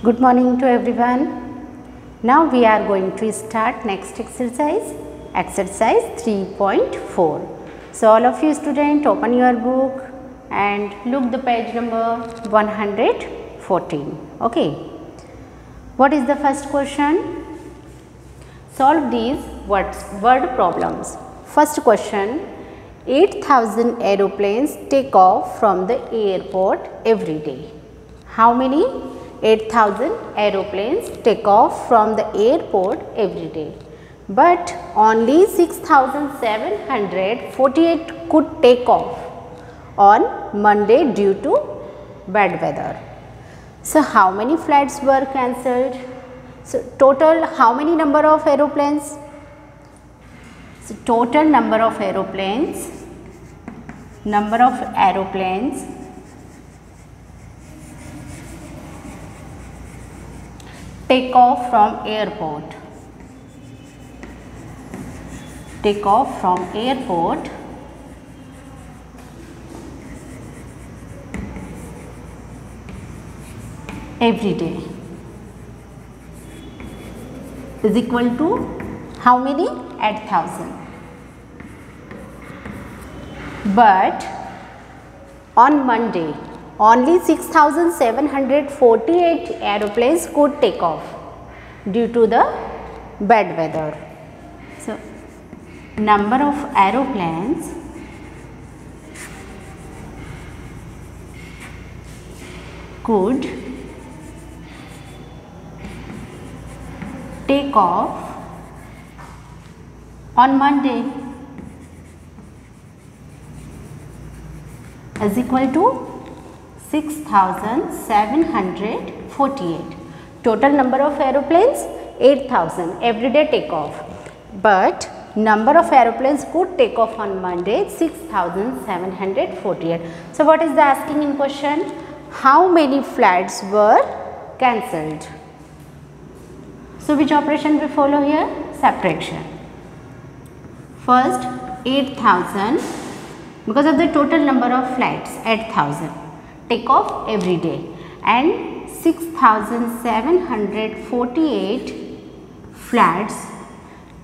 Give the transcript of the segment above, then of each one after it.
Good morning to everyone. Now we are going to start next exercise, exercise 3.4. So all of you students open your book and look the page number 114. Okay. What is the first question? Solve these word problems. First question, 8,000 aeroplanes take off from the airport every day. How many? 8,000 aeroplanes take off from the airport every day, but only 6,748 could take off on Monday due to bad weather. So how many flights were cancelled? So total how many number of aeroplanes? So total number of aeroplanes take off from airport every day is equal to how many? 8,000. But on Monday only 6,748 aeroplanes could take off due to the bad weather. So number of aeroplanes could take off on Monday is equal to 6,748. Total number of aeroplanes 8,000 everyday take off, but number of aeroplanes could take off on Monday 6,748. So what is the asking in question? How many flights were cancelled? So which operation we follow here? Subtraction. First 8,000, because of the total number of flights 8,000 take off every day, and 6,748 flights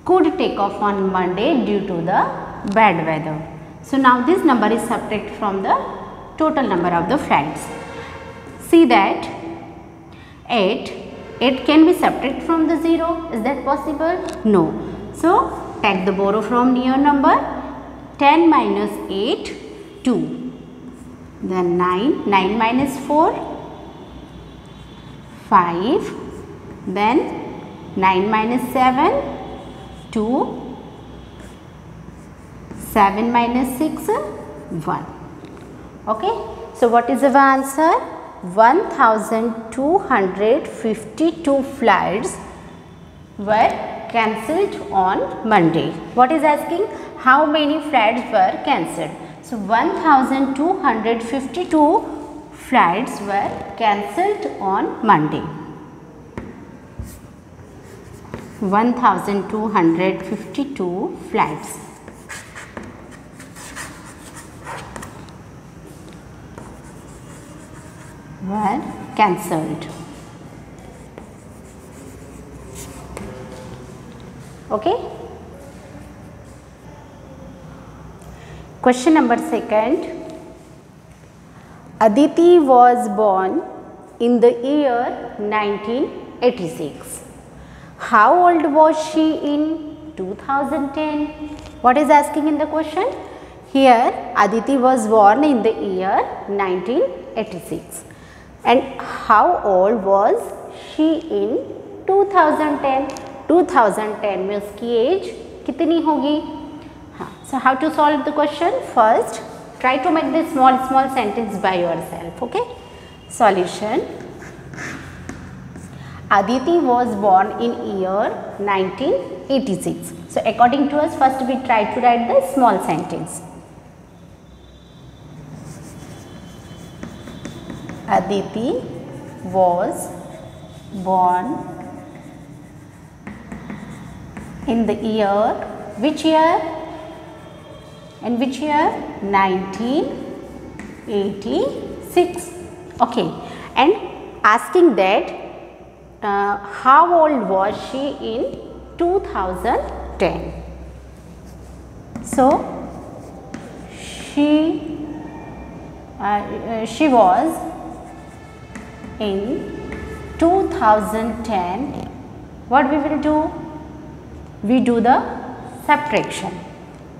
could take off on Monday due to the bad weather. So now this number is subtracted from the total number of the flights. See that 8 can be subtracted from the 0. Is that possible? No. So take the borrow from near number. 10 minus 8, 2. Then 9 minus 4, 5. Then 9 minus 7, 2. 7 minus 6, 1. Okay. So what is our answer? 1,252 flights were cancelled on Monday. What is asking? How many flights were cancelled? So 1,252 flights were cancelled on Monday. 1,252 flights. Were cancelled. Okay. Question number 2. Aditi was born in the year 1986. How old was she in 2010? What is asking in the question? Here Aditi was born in the year 1986. And how old was she in 2010? 2010 में उसकी as कितनी होगी? हाँ. So how to solve the question? First, try to make this small sentence by yourself. Okay. Solution. Aditi was born in year 1986. So according to us, first we try to write the small sentence. Aditi was born in the year, which year? In which year? 1986. Okay. And asking that how old was she in 2010? So she was in 2010. What we will do? We do the subtraction.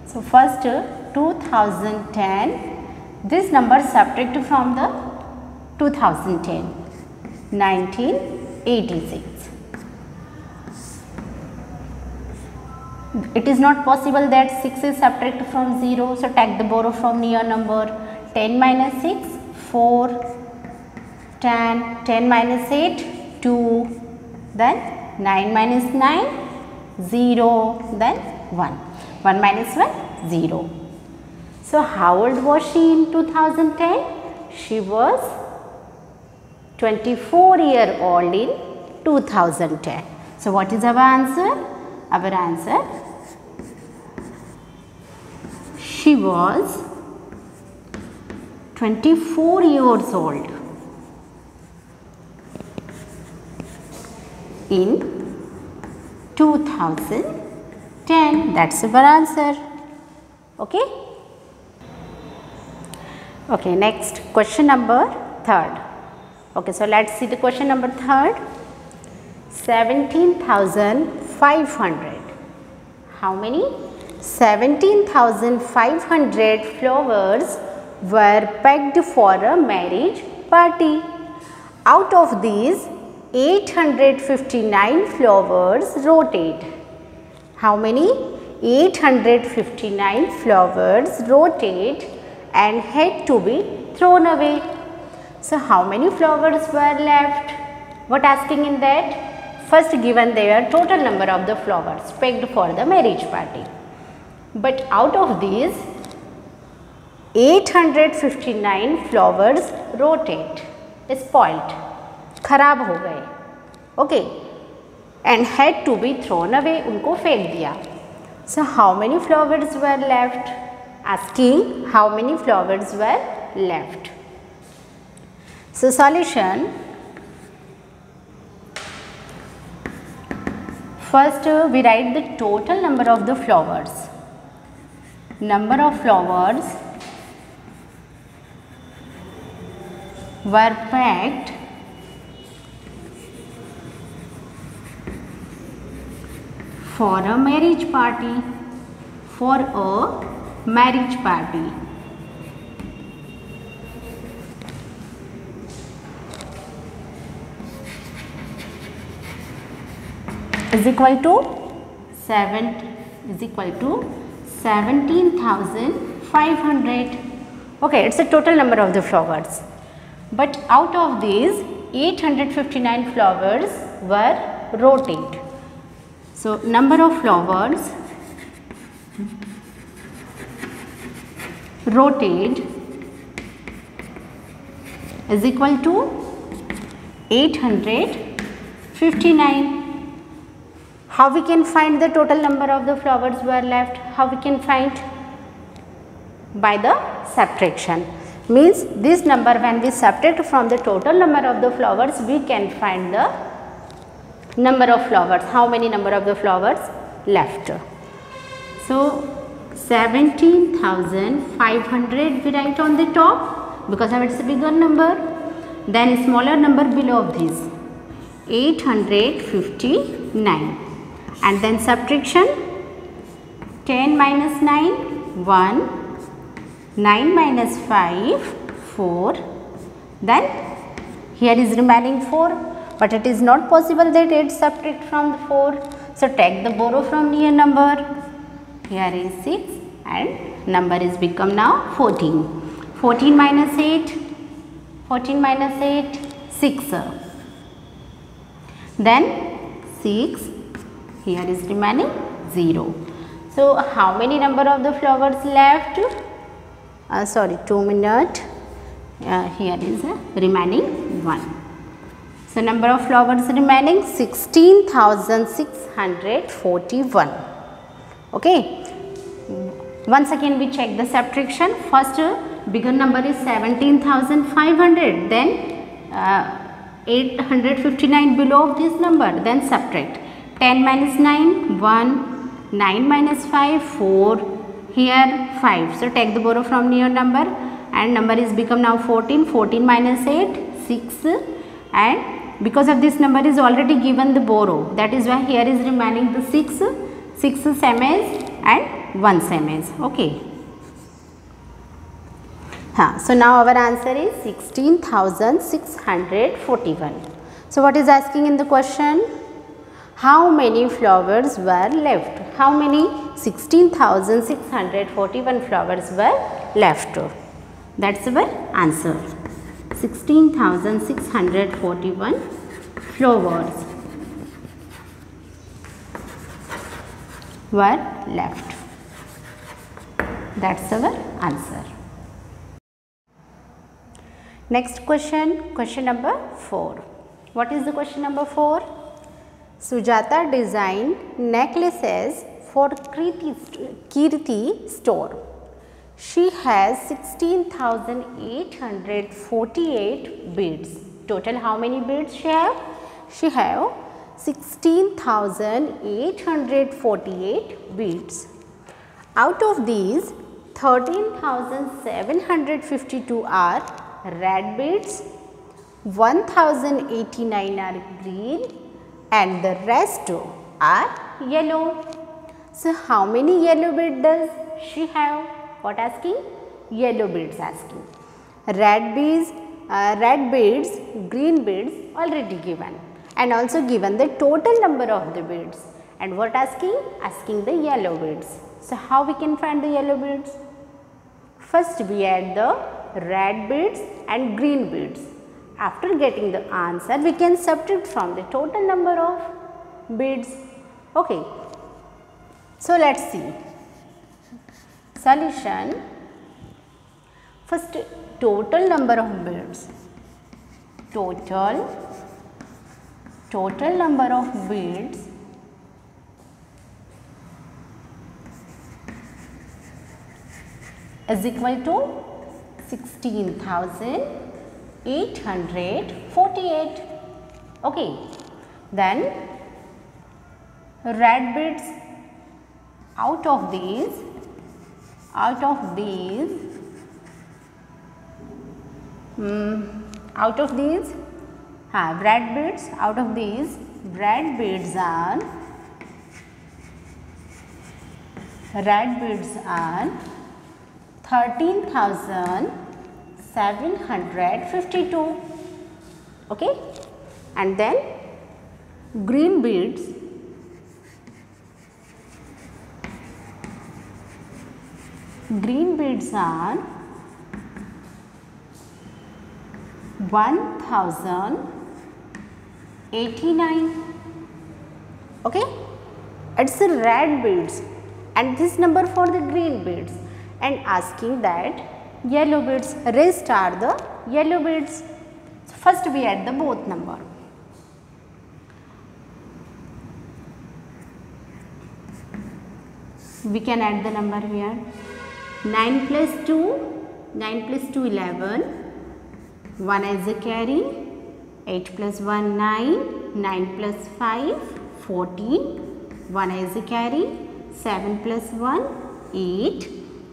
So first 2010, this number subtract from the 2010, 1986. It is not possible that 6 is subtract from 0. So take the borrow from near number. 10 minus 6, 4, 10, 10 minus 8, 2, then 9 minus 9, 0, then 1. 1 minus 1, 0. So how old was she in 2010? She was 24-year-old in 2010. So what is our answer? Our answer, she was 24 years old in 2010. That's our answer. Okay. Okay, next question number 3rd. Okay, so let's see the question number 3rd. 17,500. How many? 17,500 flowers were packed for a marriage party. Out of these, 859 flowers rotate. How many? 859 flowers rotate and had to be thrown away. So how many flowers were left? What asking in that? First given their total number of the flowers packed for the marriage party. But out of these, 859 flowers rotate, spoiled, खराब हो गए, okay, and had to be thrown away, उनको फेंक दिया. So how many flowers were left? Asking how many flowers were left. So solution. First we write the total number of the flowers. Number of flowers were packed for a marriage party. For a marriage party. Is equal to 17,500. Okay, it's a total number of the flowers. But out of these, 859 flowers were rotate. So number of flowers rotate is equal to 859. How we can find the total number of the flowers were left? How we can find? By the subtraction. Means this number, when we subtract from the total number of the flowers, we can find the number of flowers. How many number of the flowers left? So 17,500 we write on the top because of its a bigger number. Then a smaller number below of this, 859. And then subtraction, 10 minus 9, 1, 9 minus 5, 4, then here is remaining 4, but it is not possible that 8 subtract from the 4. So take the borrow from near number, here is 6 and number is become now 14. 14 minus 8, 6, then 6. Here is remaining 0. So how many number of the flowers left? 2 minutes. Here is remaining 1. So number of flowers remaining 16,641. Okay. Once again we check the subtraction. First bigger number is 17,500. Then 859 below this number, then subtract. 10 minus 9, 1, 9 minus 5, 4, here 5. So take the borrow from near number and number is become now 14, 14 minus 8, 6, and because of this number is already given the borrow, that is why here is remaining the 6 same as and 1 same as. Okay. So now our answer is 16,641. So what is asking in the question? How many flowers were left? How many? 16,641 flowers were left. That's our answer. 16,641 flowers were left. That's our answer. Next question, question number 4. What is the question number 4? Sujata designed necklaces for Kirti store. She has 16,848 beads. Total how many beads she have? She have 16,848 beads. Out of these, 13,752 are red beads, 1,089 are green, and the rest are yellow. So how many yellow beads does she have? What asking? Yellow beads asking. Red beads, green beads already given, and also given the total number of the beads. And what asking? Asking the yellow beads. So how we can find the yellow beads? First we add the red beads and green beads. After getting the answer, we can subtract from the total number of beads. Okay. So let's see. Solution. First, total number of beads. Total number of beads is equal to 16,848. Okay. Then red beads, out of these red beads, out of these red beads are 13,752. Okay, and then green beads are 1,089. Okay, it's the red beads and this number for the green beads, and asking that yellow beads, rest are the yellow beads. So first we add the both number. We can add the number here. 9 plus 2, 11, 1 as a carry, 8 plus 1, 9, 9 plus 5, 14, 1 as a carry, 7 plus 1, 8,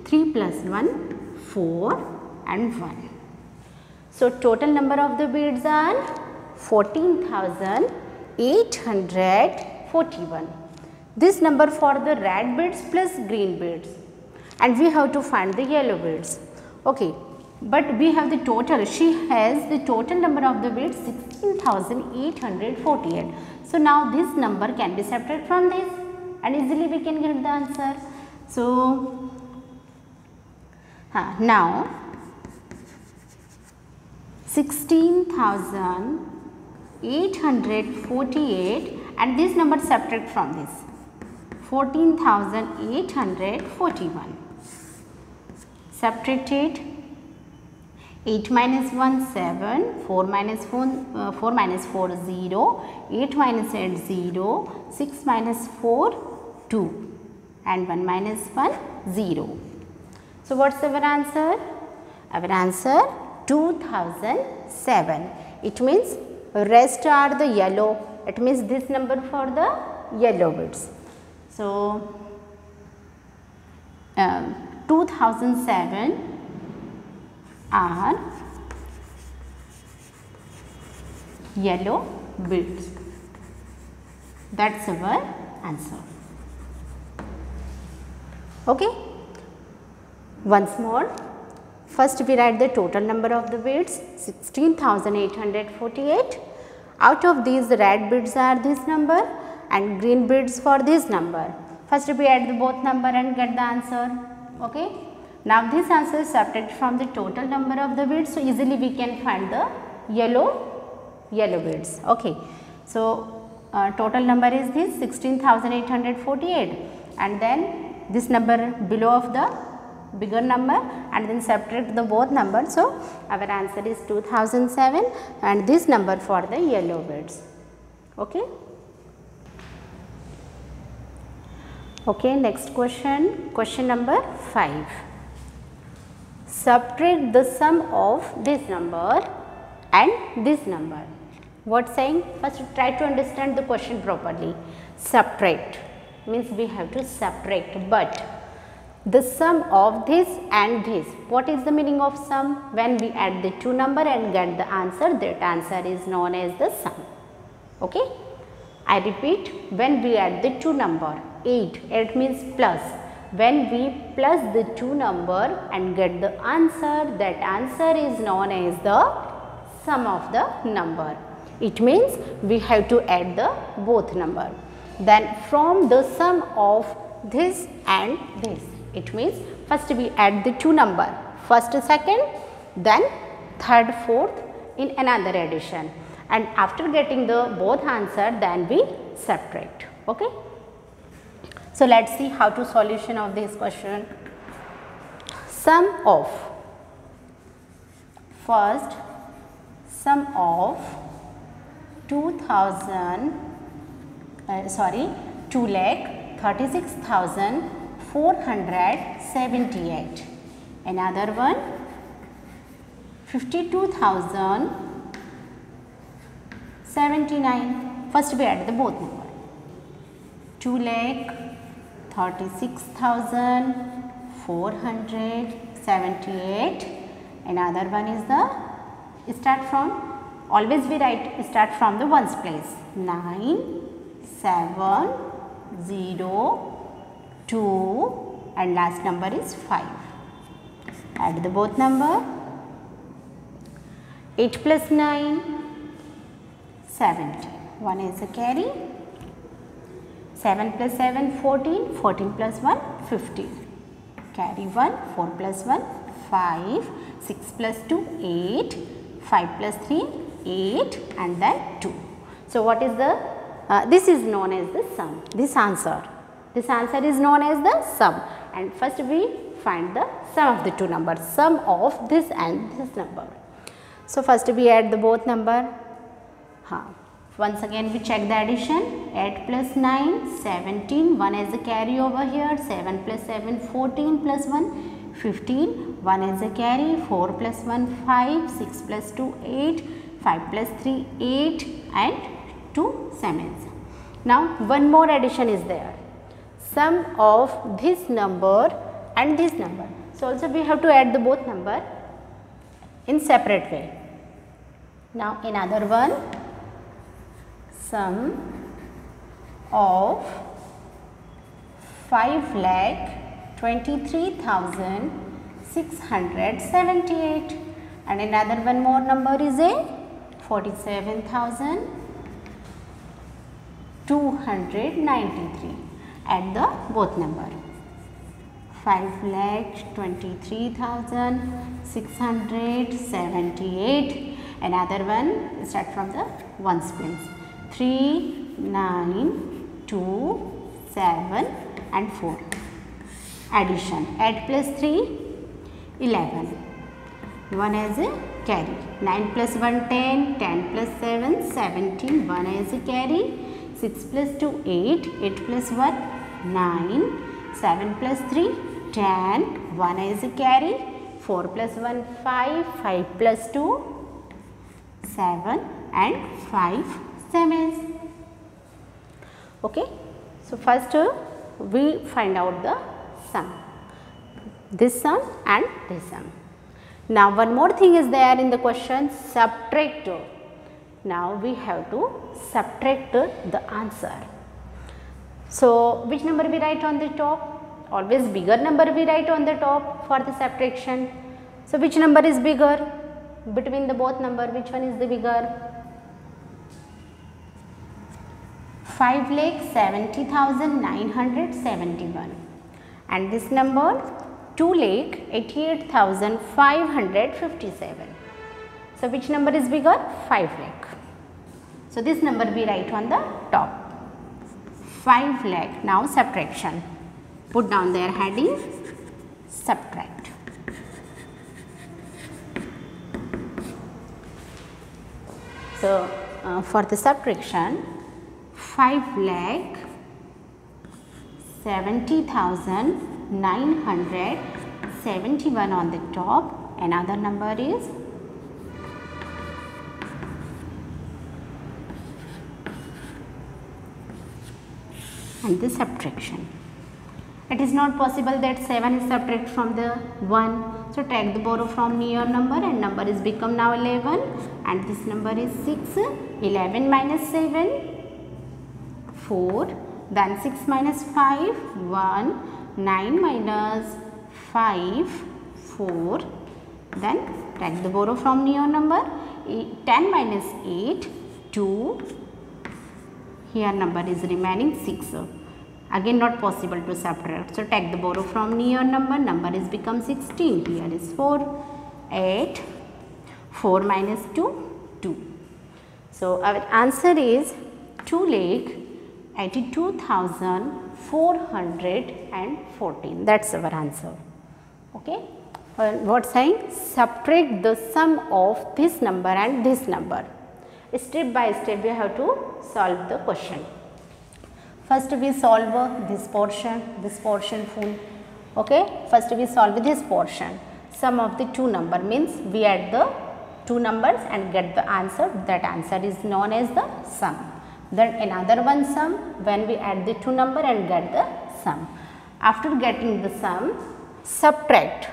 3 plus 1, 4 and 1. So total number of the beads are 14,841. This number for the red beads plus green beads, and we have to find the yellow beads. Okay, but we have the total. She has the total number of the beads 16,848. So now this number can be subtracted from this, and easily we can get the answer. So now 16,848 and this number subtract from this 14,841. Subtract it. 8 minus 1 7, 4 minus 4 0, 8 minus 8 0, 6 minus 4 2 and 1 minus 1 0. So what's our answer? Our answer 2007. It means rest are the yellow. It means this number for the yellow bits. So 2007 are yellow bits. That's our answer. Okay. Once more, first we write the total number of the bits 16,848. Out of these, the red bits are this number and green bits for this number. First we add the both number and get the answer. Okay. Now this answer is subtracted from the total number of the bits, so easily we can find the yellow bits. Okay. So total number is this 16,848, and then this number below of the bigger number, and then subtract the both numbers. So our answer is 2007 and this number for the yellow bits. Okay. Okay, next question, question number 5. Subtract the sum of this number and this number. What saying? First try to understand the question properly. Subtract means we have to subtract, but the sum of this and this. What is the meaning of sum? When we add the two number and get the answer, that answer is known as the sum. Okay. I repeat, when we add the two number 8 means plus. When we plus the two number and get the answer, that answer is known as the sum of the number. It means we have to add the both number. Then from the sum of this and this, it means first we add the two number, first second, then third fourth in another addition, and after getting the both answer, then we subtract. Okay. So let's see how to solution of this question. Sum of, first sum of 2,36,478. Another one 52,079. First we add the both number. 2,36,478. Another one is the start from, always we write start from the ones place. 9, 7, 0, 2 and last number is 5. Add the both number. 8 plus 9, 17. 1 is a carry. 7 plus 7, 14. 14 plus 1, 15. Carry 1. 4 plus 1, 5. 6 plus 2, 8. 5 plus 3, 8 and then 2. So what is the, this is known as the sum, this answer is known as the sum, and first we find the sum of the two numbers, sum of this and this number. So first we add the both number. Once again we check the addition. 8 plus 9, 17, 1 is a carry over here. 7 plus 7, 14 plus 1, 15, 1 is a carry. 4 plus 1, 5, 6 plus 2, 8, 5 plus 3, 8 and 2 sevens. Now one more addition is there. Sum of this number and this number. So also we have to add the both number in separate way. Now another one, sum of 5,23,678 and another one more number is a 47,293. Add the both number. 5,23,678. Another one, start from the ones place. 3, 9, 2, 7 and 4. Addition. 8 plus 3, 11. 1 as a carry. 9 plus 1, 10. 10 plus 7, 17. 1 as a carry. 6 plus 2, 8. 8 plus 1, 9. 7 plus 3, 10. 1 is a carry. 4 plus 1, 5. 5 plus 2, 7. and 5 sevens. Okay. So, first we find out the sum, this sum and this sum. Now, one more thing is there in the question, subtract. Now, we have to subtract the answer. So, which number we write on the top? Always bigger number we write on the top for the subtraction. So, which number is bigger between the both number? Which one is the bigger? 5,70,971 and this number 2,88,557. So, which number is bigger? 5 lakh. So, this number we write on the top, 5 lakh. Now, subtraction, put down their heading, subtract. So, for the subtraction, 5,70,971 on the top, another number is and the subtraction. It is not possible that 7 is subtracted from the 1. So, take the borrow from near number and number is become now 11 and this number is 6. 11 minus 7, 4, then 6 minus 5, 1, 9 minus 5, 4, then take the borrow from near number, 10 minus 8, 2, here number is remaining 6. Again not possible to subtract. So, take the borrow from near number, number is become 16, here is 4, 8, 4 minus 2, 2. So, our answer is 2,82,414, that is our answer. Okay. What saying? Subtract the sum of this number and this number. Step by step we have to solve the question. First we solve this portion full. Okay. First we solve this portion. Sum of the two number means we add the two numbers and get the answer. That answer is known as the sum. Then another one sum when we add the two number and get the sum. After getting the sum, subtract.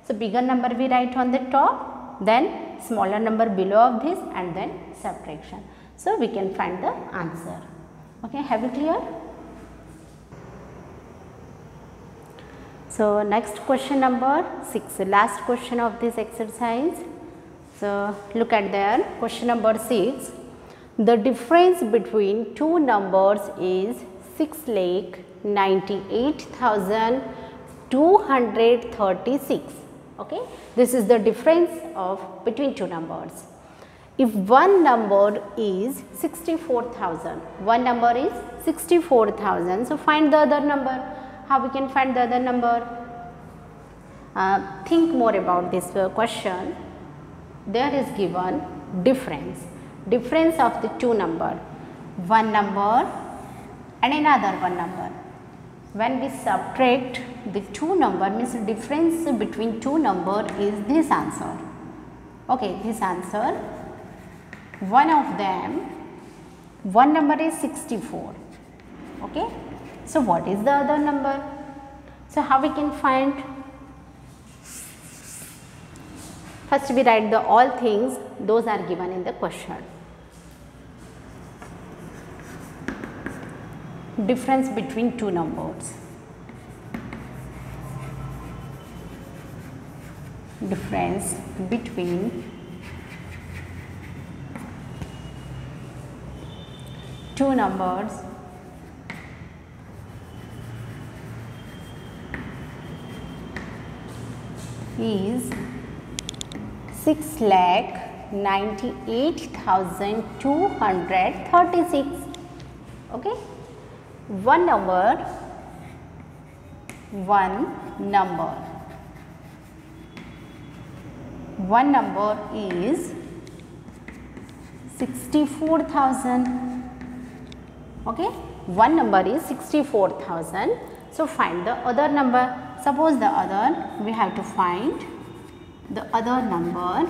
So, bigger number we write on the top, then smaller number below of this and then subtraction. So, we can find the answer. Okay, have you clear? So, next question number 6, last question of this exercise. So, look at there, question number 6. The difference between two numbers is 6,98,236. Okay, this is the difference of between two numbers. If one number is 64,000, one number is 64,000. So, find the other number. How we can find the other number? Think more about this question. There is given difference of the two number, one number and another one number. When we subtract the two number, means the difference between two number is this answer. Okay, this answer, one of them, one number is 64. Okay, so what is the other number? So, how we can find? First we write the all things, those are given in the question. Difference between two numbers. Difference between two numbers is 6,98,236. Okay. One number is 64,000. Okay, one number is 64,000. So, find the other number. Suppose the other, we have to find the other number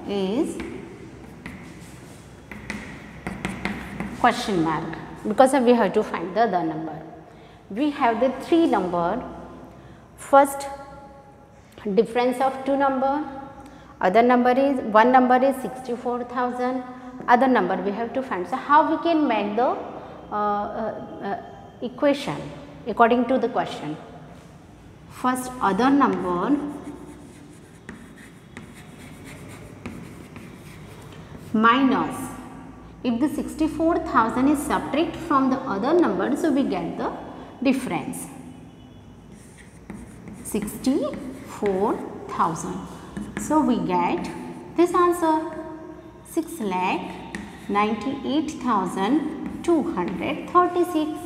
is question mark, because we have to find the other number. We have the 3 number, first difference of 2 number, other number is, one number is 64,000, other number we have to find. So, how we can make the equation according to the question? First other number minus, if the 64,000 is subtract from the other number, so we get the difference 64,000. So, we get this answer 6,98,236.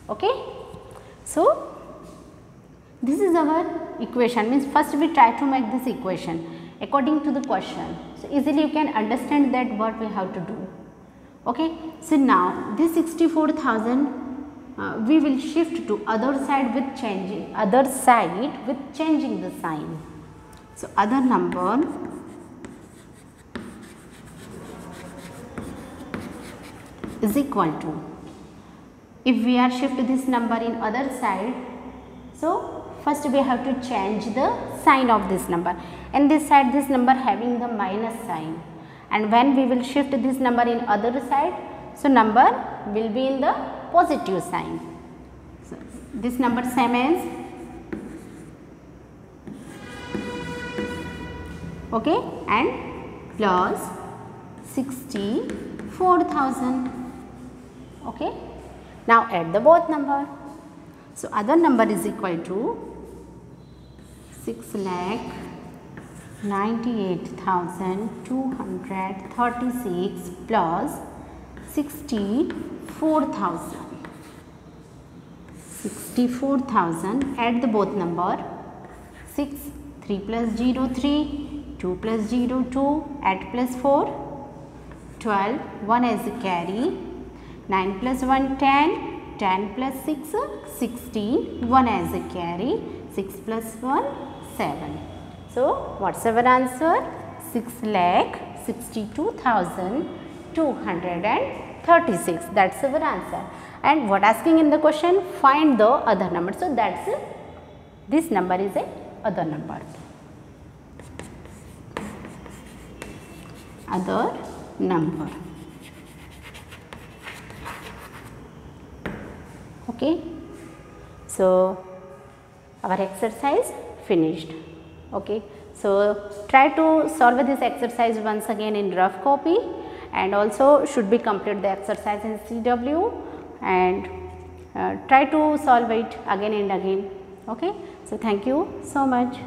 Okay. So, this is our equation, means first we try to make this equation according to the question. So, easily you can understand that what we have to do. Okay. So, now this 64,000 we will shift to other side with changing the sign. So, other number is equal to, if we are shift this number in other side, so first we have to change the sign of this number, and this side this number having the minus sign, and when we will shift this number in other side, so number will be in the positive sign. So, this number same as, okay, and plus 64,000. Okay. Now, add the both number. So, other number is equal to 6,98,236 plus 64,000. 64,000, add the both number, 6, 3 plus 0, 3, 2 plus 0, 2, add plus 4, 12, 1 as a carry, 9 plus 1, 10, 10 plus 6, 16, 1 as a carry, 6 plus 1, 7. So, what is our answer? 6,62,236. That is our answer. And what asking in the question? Find the other number. So, that is this number is a other number. Other number. Okay. So, our exercise finished. Okay. So, try to solve this exercise once again in rough copy, and also should be complete the exercise in CW, and try to solve it again and again. Okay. So, thank you so much.